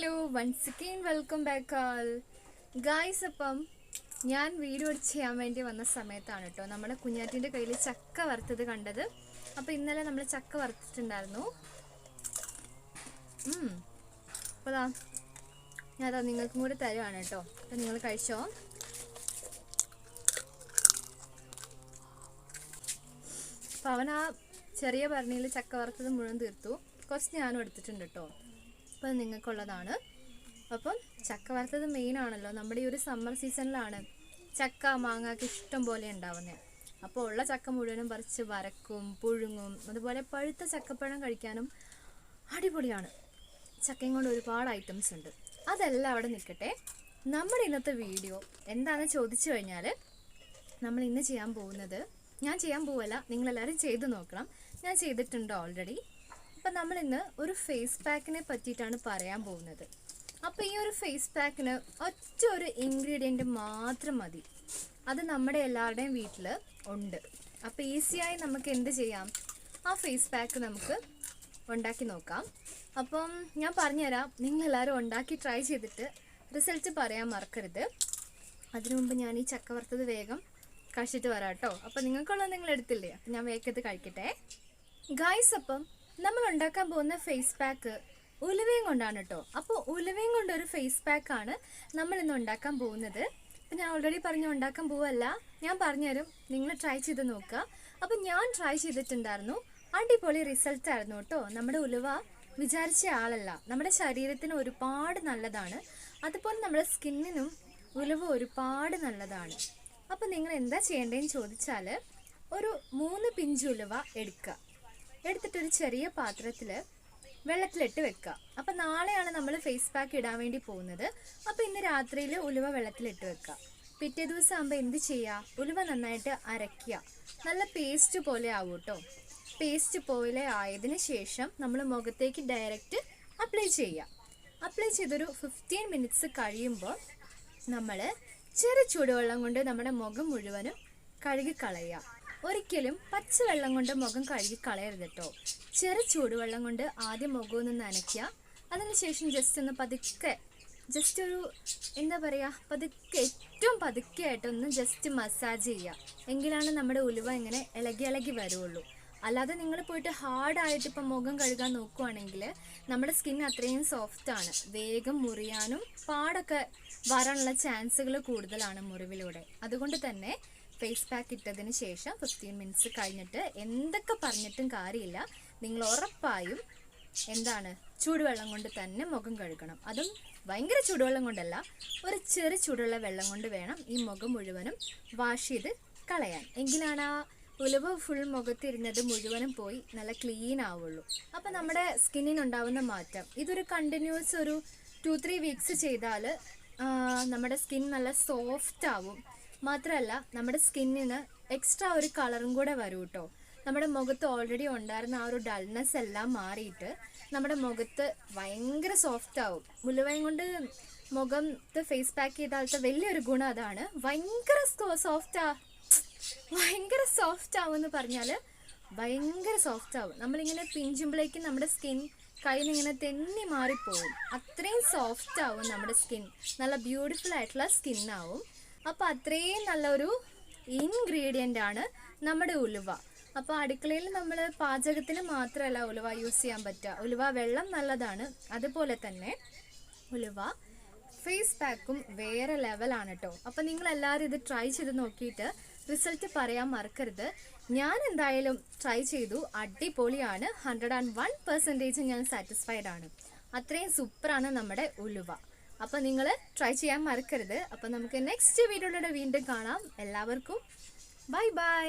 Hello once again welcome back all guys. അപ്പം ഞാൻ video ചെയ്യാൻ വേണ്ടി വന്ന സമയത്താണ് കേട്ടോ നമ്മുടെ കുഞ്ഞാറ്റിൻ്റെ കയ്യിൽ ചക്ക വറുത്തത് കണ്ടത്. അപ്പോൾ ഇന്നലെ നമ്മൾ ചക്ക വറുത്തിട്ടുണ്ടായിരുന്നു. അപ്പോൾ ഞാൻ അതാ നിങ്ങൾക്കും കൂടി തരുവാണ് കേട്ടോ. അപ്പം നിങ്ങൾ കഴിച്ചോ. അപ്പോൾ അവൻ ആ ചെറിയ ഭരണിയിൽ ചക്ക വറുത്തത് മുഴുവൻ തീർത്തു. കുറച്ച് ഞാനും എടുത്തിട്ടുണ്ട് കേട്ടോ. അപ്പം നിങ്ങൾക്കുള്ളതാണ്. അപ്പം ചക്ക വറുത്തത് മെയിൻ ആണല്ലോ. നമ്മുടെ ഈ ഒരു സമ്മർ സീസണിലാണ് ചക്ക മാങ്ങയൊക്കെ ഇഷ്ടം പോലെ ഉണ്ടാവുന്നത്. അപ്പോൾ ഉള്ള ചക്ക മുഴുവനും പറിച്ച് വരക്കും, പുഴുങ്ങും. അതുപോലെ പഴുത്ത ചക്കപ്പഴം കഴിക്കാനും അടിപൊളിയാണ്. ചക്കയും കൊണ്ട് ഒരുപാട് ഐറ്റംസ് ഉണ്ട്. അതെല്ലാം അവിടെ നിൽക്കട്ടെ. നമ്മുടെ ഇന്നത്തെ വീഡിയോ എന്താണെന്ന് ചോദിച്ചു കഴിഞ്ഞാൽ, നമ്മൾ ഇന്ന് ചെയ്യാൻ പോകുന്നത്, ഞാൻ ചെയ്യാൻ പോവല്ല, നിങ്ങളെല്ലാവരും ചെയ്ത് നോക്കണം. ഞാൻ ചെയ്തിട്ടുണ്ട് ഓൾറെഡി. അപ്പം നമ്മളിന്ന് ഒരു ഫേസ് പാക്കിനെ പറ്റിയിട്ടാണ് പറയാൻ പോകുന്നത്. അപ്പോൾ ഈ ഒരു ഫേസ് പാക്കിന് ഒറ്റ ഒരു ഇൻഗ്രീഡിയൻറ്റ് മാത്രം മതി. അത് നമ്മുടെ എല്ലാവരുടെയും വീട്ടിൽ ഉണ്ട്. അപ്പോൾ ഈസിയായി നമുക്ക് എന്ത് ചെയ്യാം, ആ ഫേസ് പാക്ക് നമുക്ക് ഉണ്ടാക്കി നോക്കാം. അപ്പം ഞാൻ പറഞ്ഞുതരാം, നിങ്ങളെല്ലാവരും ഉണ്ടാക്കി ട്രൈ ചെയ്തിട്ട് റിസൾട്ട് പറയാൻ മറക്കരുത്. അതിനു മുമ്പ് ഞാൻ ഈ ചക്ക വറുത്തത് വേഗം കഴിച്ചിട്ട് വരാം കേട്ടോ. അപ്പം നിങ്ങൾക്കുള്ളത് നിങ്ങൾ എടുത്തില്ലേ, അപ്പം ഞാൻ വേഗത്ത് കഴിക്കട്ടെ ഗായ്സ്. അപ്പം നമ്മൾ ഉണ്ടാക്കാൻ പോകുന്ന ഫേസ് പാക്ക് ഉലുവയും കൊണ്ടാണ് കേട്ടോ. അപ്പോൾ ഉലുവയും കൊണ്ടൊരു ഫേസ് പാക്കാണ് നമ്മൾ ഇന്ന് ഉണ്ടാക്കാൻ പോകുന്നത്. അപ്പം ഞാൻ ഓൾറെഡി പറഞ്ഞു ഉണ്ടാക്കാൻ പോവല്ല, ഞാൻ പറഞ്ഞുതരും, നിങ്ങൾ ട്രൈ ചെയ്ത് നോക്കുക. അപ്പം ഞാൻ ട്രൈ ചെയ്തിട്ടുണ്ടായിരുന്നു, അടിപൊളി റിസൾട്ടായിരുന്നു കേട്ടോ. നമ്മുടെ ഉലുവ വിചാരിച്ച ആളല്ല, നമ്മുടെ ശരീരത്തിന് ഒരുപാട് നല്ലതാണ്. അതുപോലെ നമ്മുടെ സ്കിന്നിനും ഉലുവ ഒരുപാട് നല്ലതാണ്. അപ്പം നിങ്ങൾ എന്താ ചെയ്യേണ്ടതെന്ന് ചോദിച്ചാൽ, ഒരു 3 പിഞ്ച് ഉലുവ എടുത്തിട്ടൊരു ചെറിയ പാത്രത്തിൽ വെള്ളത്തിലിട്ട് വെക്കുക. അപ്പം നാളെയാണ് നമ്മൾ ഫേസ് പാക്ക് ഇടാൻ വേണ്ടി പോകുന്നത്. അപ്പോൾ ഇന്ന് രാത്രിയിൽ ഉലുവ വെള്ളത്തിലിട്ട് വെക്കുക. പിറ്റേ ദിവസം ആകുമ്പോൾ എന്ത് ചെയ്യുക, ഉലുവ നന്നായിട്ട് അരയ്ക്കുക. നല്ല പേസ്റ്റ് പോലെ ആവും കേട്ടോ. പേസ്റ്റ് പോലെ ആയതിനു ശേഷം നമ്മൾ മുഖത്തേക്ക് ഡയറക്റ്റ് അപ്ലൈ ചെയ്യുക. അപ്ലൈ ചെയ്തൊരു 15 മിനിറ്റ്സ് കഴിയുമ്പോൾ നമ്മൾ ചെറു ചൂടുവെള്ളം കൊണ്ട് നമ്മുടെ മുഖം മുഴുവനും കഴുകിക്കളയുക. ഒരിക്കലും പച്ചവെള്ളം കൊണ്ട് മുഖം കഴുകി കളയരുത് കേട്ടോ. ചെറു ചൂടുവെള്ളം കൊണ്ട് ആദ്യം മുഖം ഒന്ന് നനയ്ക്കുക. അതിനുശേഷം ജസ്റ്റ് ഒന്ന് പതുക്കെ, ജസ്റ്റ് ഒരു എന്താ പറയുക, പതുക്കെ, ഏറ്റവും പതുക്കെ ആയിട്ടൊന്ന് ജസ്റ്റ് മസാജ് ചെയ്യുക. എങ്കിലാണ് നമ്മുടെ ഉലുവ ഇങ്ങനെ ഇളകി വരുള്ളൂ. അല്ലാതെ നിങ്ങൾ പോയിട്ട് ഹാർഡായിട്ട് ഇപ്പം മുഖം കഴുകാൻ നോക്കുവാണെങ്കിൽ നമ്മുടെ സ്കിൻ അത്രയും സോഫ്റ്റാണ്. വേഗം മുറിയാനും പാടൊക്കെ വരാനുള്ള ചാൻസുകൾ കൂടുതലാണ് മുറിവിലൂടെ. അതുകൊണ്ട് തന്നെ ഫേസ് പാക്ക് ഇട്ടതിന് ശേഷം 15 മിനിറ്റ്സ് കഴിഞ്ഞിട്ട് എന്തൊക്കെ പറഞ്ഞിട്ടും കാര്യമില്ല, നിങ്ങൾ ഉറപ്പായും ചൂടുവെള്ളം കൊണ്ട് തന്നെ മുഖം കഴുകണം. അതും ഭയങ്കര ചൂടുവെള്ളം കൊണ്ടല്ല, ഒരു ചെറു ചൂടുള്ള വെള്ളം കൊണ്ട് വേണം ഈ മുഖം മുഴുവനും വാഷ് ചെയ്ത് കളയാൻ. എങ്കിലാണ് ആ ഉലുവ ഫുൾ മുഖത്തിരുന്നത് മുഴുവനും പോയി നല്ല ക്ലീൻ ആവുള്ളൂ. അപ്പം നമ്മുടെ സ്കിന്നിനുണ്ടാവുന്ന മാറ്റം, ഇതൊരു കണ്ടിന്യൂസ് ഒരു 2-3 വീക്സ് ചെയ്താൽ നമ്മുടെ സ്കിൻ നല്ല സോഫ്റ്റ് ആവും. മാത്രമല്ല നമ്മുടെ സ്കിന്നിന് എക്സ്ട്രാ ഒരു കളറും കൂടെ വരും കേട്ടോ. നമ്മുടെ മുഖത്ത് ഓൾറെഡി ഉണ്ടായിരുന്ന ആ ഒരു ഡൾനെസ് എല്ലാം മാറിയിട്ട് നമ്മുടെ മുഖത്ത് ഭയങ്കര സോഫ്റ്റ് ആവും. ഉലുവയും കൊണ്ട് മുഖത്ത് ഫേസ് പാക്ക് ചെയ്താലത്തെ വലിയൊരു ഗുണം അതാണ്. ഭയങ്കര സോഫ്റ്റ് ആവും എന്ന് പറഞ്ഞാൽ ഭയങ്കര സോഫ്റ്റ് ആവും. നമ്മളിങ്ങനെ പിഞ്ചുമ്പോഴേക്കും നമ്മുടെ സ്കിൻ കയ്യിൽ നിന്ന് ഇങ്ങനെ തെന്നി മാറിപ്പോവും. അത്രയും സോഫ്റ്റ് ആവും നമ്മുടെ സ്കിൻ. നല്ല ബ്യൂട്ടിഫുൾ ആയിട്ടുള്ള സ്കിന്നാവും. അപ്പോൾ അത്രയും നല്ലൊരു ഇൻഗ്രീഡിയൻ്റ് ആണ് നമ്മുടെ ഉലുവ. അപ്പോൾ അടുക്കളയിൽ നമ്മൾ പാചകത്തിന് മാത്രമല്ല ഉലുവ യൂസ് ചെയ്യാൻ പറ്റുക. ഉലുവ വെള്ളം നല്ലതാണ്. അതുപോലെ തന്നെ ഉലുവ ഫേസ് പാക്കും വേറെ ലെവലാണ് കേട്ടോ. അപ്പോൾ നിങ്ങളെല്ലാവരും ഇത് ട്രൈ ചെയ്ത് നോക്കിയിട്ട് റിസൾട്ട് പറയാൻ മറക്കരുത്. ഞാൻ എന്തായാലും ട്രൈ ചെയ്തു, അടിപൊളിയാണ്. 101% ഞാൻ സാറ്റിസ്ഫൈഡ് ആണ്. അത്രയും സൂപ്പറാണ് നമ്മുടെ ഉലുവ. അപ്പോൾ നിങ്ങൾ ട്രൈ ചെയ്യാൻ മറക്കരുത്. അപ്പോൾ നമുക്ക് നെക്സ്റ്റ് വീഡിയോയിലൂടെ വീണ്ടും കാണാം. എല്ലാവർക്കും ബൈ ബൈ.